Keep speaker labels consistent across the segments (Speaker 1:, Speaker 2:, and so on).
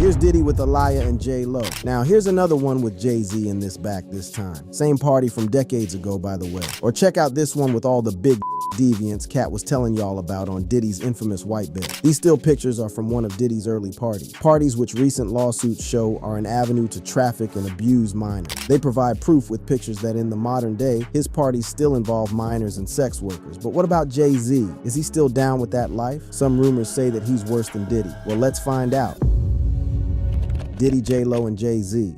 Speaker 1: Here's Diddy with Aaliyah and J-Lo. Now, here's another one with Jay-Z in this back this time. Same party from decades ago, by the way. Or check out this one with all the big deviants Cat was telling y'all about on Diddy's infamous white bed. These still pictures are from one of Diddy's early parties. Parties which recent lawsuits show are an avenue to traffic and abuse minors. They provide proof with pictures that in the modern day, his parties still involve minors and sex workers. But what about Jay-Z? Is he still down with that life? Some rumors say that he's worse than Diddy. Well, let's find out. Diddy, J-Lo, and Jay-Z.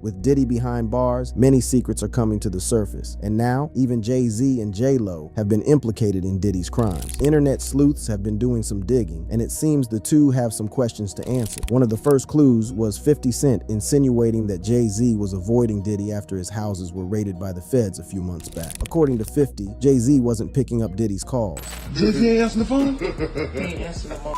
Speaker 1: With Diddy behind bars, many secrets are coming to the surface. And now, even Jay-Z and J-Lo have been implicated in Diddy's crimes. Internet sleuths have been doing some digging, and it seems the two have some questions to answer. One of the first clues was 50 Cent insinuating that Jay-Z was avoiding Diddy after his houses were raided by the feds a few months back. According to 50, Jay-Z wasn't picking up Diddy's calls.
Speaker 2: Jay-Z ain't answering the phone?
Speaker 3: He ain't answering the phone.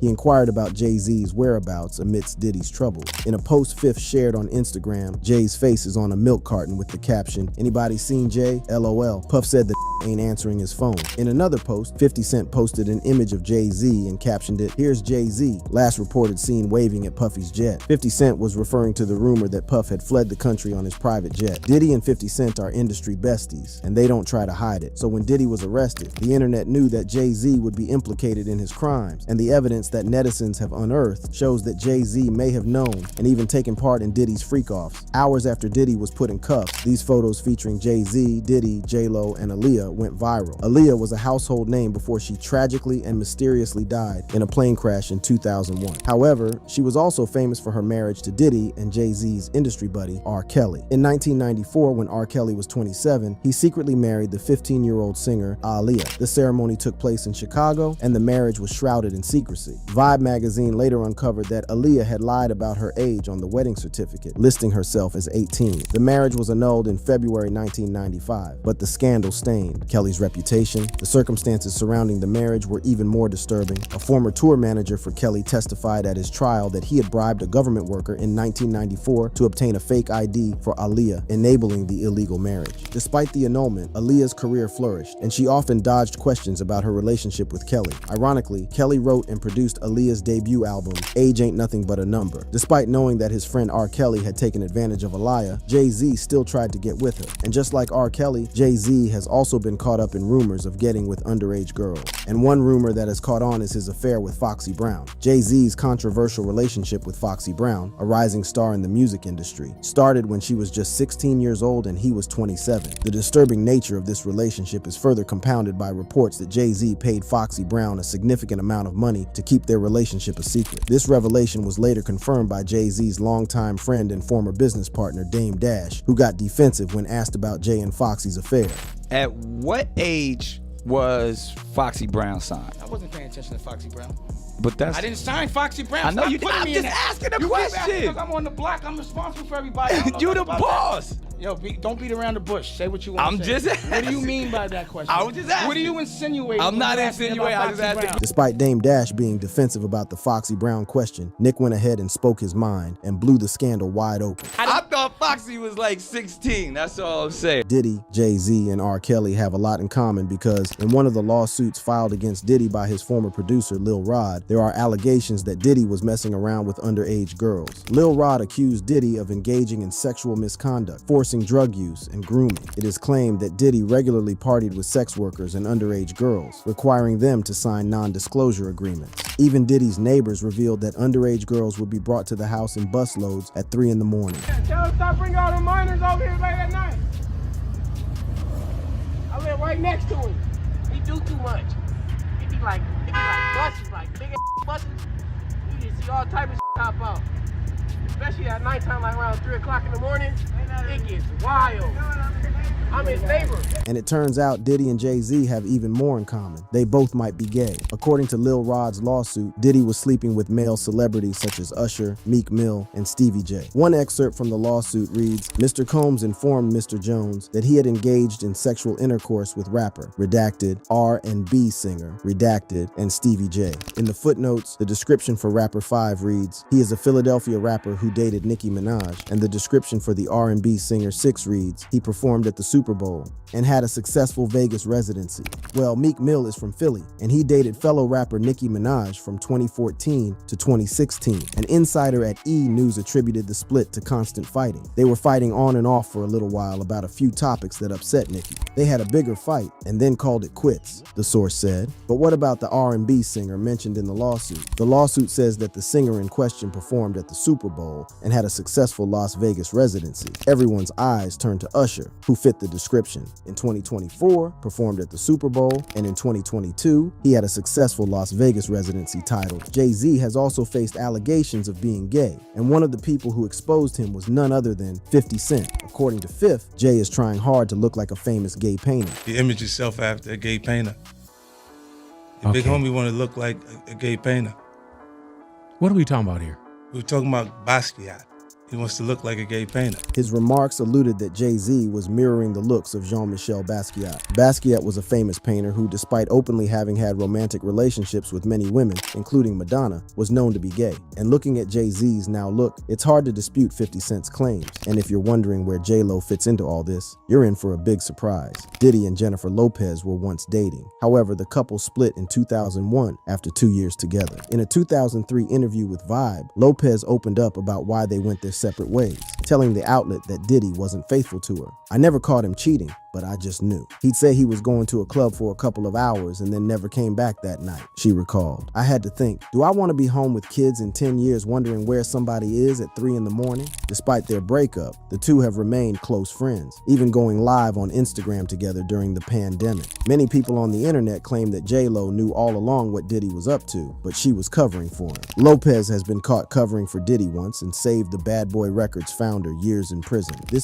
Speaker 1: He inquired about Jay-Z's whereabouts amidst Diddy's troubles. In a post Fifth shared on Instagram, Jay's face is on a milk carton with the caption, "Anybody seen Jay? LOL." Puff said that ain't answering his phone. In another post, 50 Cent posted an image of Jay-Z and captioned it, "Here's Jay-Z, last reported seen waving at Puffy's jet." 50 Cent was referring to the rumor that Puff had fled the country on his private jet. Diddy and 50 Cent are industry besties, and they don't try to hide it. So when Diddy was arrested, the internet knew that Jay-Z would be implicated in his crimes, and the evidence that netizens have unearthed shows that Jay-Z may have known and even taken part in Diddy's freak-offs. Hours after Diddy was put in cuffs, these photos featuring Jay-Z, Diddy, J-Lo, and Aaliyah went viral. Aaliyah was a household name before she tragically and mysteriously died in a plane crash in 2001. However, she was also famous for her marriage to Diddy and Jay-Z's industry buddy, R. Kelly. In 1994, when R. Kelly was 27, he secretly married the 15-year-old singer Aaliyah. The ceremony took place in Chicago, and the marriage was shrouded in secrecy. Vibe magazine later uncovered that Aaliyah had lied about her age on the wedding certificate, listing herself as 18. The marriage was annulled in February 1995, but the scandal stained Kelly's reputation. The circumstances surrounding the marriage were even more disturbing. A former tour manager for Kelly testified at his trial that he had bribed a government worker in 1994 to obtain a fake ID for Aaliyah, enabling the illegal marriage. Despite the annulment, Aaliyah's career flourished, and she often dodged questions about her relationship with Kelly. Ironically, Kelly wrote and produced Aaliyah's debut album, Age Ain't Nothing But a Number. Despite knowing that his friend R. Kelly had taken advantage of Aaliyah, Jay-Z still tried to get with her. And just like R. Kelly, Jay-Z has also been caught up in rumors of getting with underage girls. And one rumor that has caught on is his affair with Foxy Brown. Jay-Z's controversial relationship with Foxy Brown, a rising star in the music industry, started when she was just 16 years old and he was 27. The disturbing nature of this relationship is further compounded by reports that Jay-Z paid Foxy Brown a significant amount of money to keep their relationship a secret. This revelation was later confirmed by Jay-Z's longtime friend and former business partner Dame Dash, who got defensive when asked about Jay and Foxy's affair.
Speaker 4: At what age was Foxy Brown signed?
Speaker 3: I wasn't paying attention to Foxy Brown.
Speaker 4: But that's...
Speaker 3: I didn't sign Foxy Brown.
Speaker 4: I know
Speaker 3: Stop
Speaker 4: you did.
Speaker 3: putting
Speaker 4: I'm
Speaker 3: me
Speaker 4: just
Speaker 3: in that.
Speaker 4: asking a
Speaker 3: You keep asking
Speaker 4: question.
Speaker 3: because I'm on the block. I'm responsible for everybody. I don't know
Speaker 4: You the
Speaker 3: nothing about
Speaker 4: boss.
Speaker 3: that. Yo, don't beat around the bush. Say what you want
Speaker 4: I'm
Speaker 3: to say.
Speaker 4: just
Speaker 3: What do you
Speaker 4: asking.
Speaker 3: mean by that question?
Speaker 4: I was just asking.
Speaker 3: What are you insinuating?
Speaker 4: I'm
Speaker 3: when
Speaker 4: not
Speaker 3: you ask me about
Speaker 4: insinuating. I was
Speaker 3: Foxy
Speaker 4: asking.
Speaker 3: Brown?
Speaker 1: Despite Dame Dash being defensive about the Foxy Brown question, Nick went ahead and spoke his mind and blew the scandal wide open.
Speaker 4: I thought Foxy was like 16. That's all I'm saying.
Speaker 1: Diddy, Jay-Z, and R. Kelly have a lot in common because in one of the lawsuits filed against Diddy by his former producer Lil Rod, there are allegations that Diddy was messing around with underage girls. Lil Rod accused Diddy of engaging in sexual misconduct, forcing drug use, and grooming. It is claimed that Diddy regularly partied with sex workers and underage girls, requiring them to sign non-disclosure agreements. Even Diddy's neighbors revealed that underage girls would be brought to the house in busloads at 3 in the morning.
Speaker 5: Tell them stop bringing all the minors over here late at night. I live right next to him. He do too much. It be like buses, like big ass buses. You just see all type of shit pop out. Especially at nighttime, like around 3 o'clock in the morning. It gets wild. I'm his neighbor.
Speaker 1: And it turns out Diddy and Jay-Z have even more in common. They both might be gay. According to Lil Rod's lawsuit, Diddy was sleeping with male celebrities such as Usher, Meek Mill, and Stevie J. One excerpt from the lawsuit reads, Mr. Combs informed Mr. Jones that he had engaged in sexual intercourse with rapper, redacted, R&B singer, redacted, and Stevie J. In the footnotes, the description for Rapper 5 reads, he is a Philadelphia rapper who who dated Nicki Minaj, and the description for the R&B singer Six reads, he performed at the Super Bowl and had a successful Vegas residency. Well, Meek Mill is from Philly, and he dated fellow rapper Nicki Minaj from 2014 to 2016. An insider at E! News attributed the split to constant fighting. They were fighting on and off for a little while about a few topics that upset Nicki. They had a bigger fight and then called it quits, the source said. But what about the R&B singer mentioned in the lawsuit? The lawsuit says that the singer in question performed at the Super Bowl and had a successful Las Vegas residency. Everyone's eyes turned to Usher, who fit the description. In 2024, performed at the Super Bowl, and in 2022, he had a successful Las Vegas residency titled. Jay-Z has also faced allegations of being gay, and one of the people who exposed him was none other than 50 Cent. According to Fifth, Jay is trying hard to look like a famous gay painter.
Speaker 2: You image yourself after a gay painter. Your big homie want to look like a gay painter.
Speaker 6: What are we talking about here?
Speaker 2: We're talking about Basquiat. He wants to look like a gay painter.
Speaker 1: His remarks alluded that Jay-Z was mirroring the looks of Jean-Michel Basquiat. Basquiat was a famous painter who, despite openly having had romantic relationships with many women, including Madonna, was known to be gay. And looking at Jay-Z's now look, it's hard to dispute 50 Cent's claims. And if you're wondering where J-Lo fits into all this, you're in for a big surprise. Diddy and Jennifer Lopez were once dating. However, the couple split in 2001 after 2 years together. In a 2003 interview with Vibe, Lopez opened up about why they went their separate ways, telling the outlet that Diddy wasn't faithful to her. I never caught him cheating, but I just knew. He'd say he was going to a club for a couple of hours and then never came back that night, she recalled. I had to think, do I want to be home with kids in 10 years wondering where somebody is at 3 in the morning? Despite their breakup, the two have remained close friends, even going live on Instagram together during the pandemic. Many people on the internet claim that J-Lo knew all along what Diddy was up to, but she was covering for him. Lopez has been caught covering for Diddy once and saved the Bad Boy Records founder years in prison. This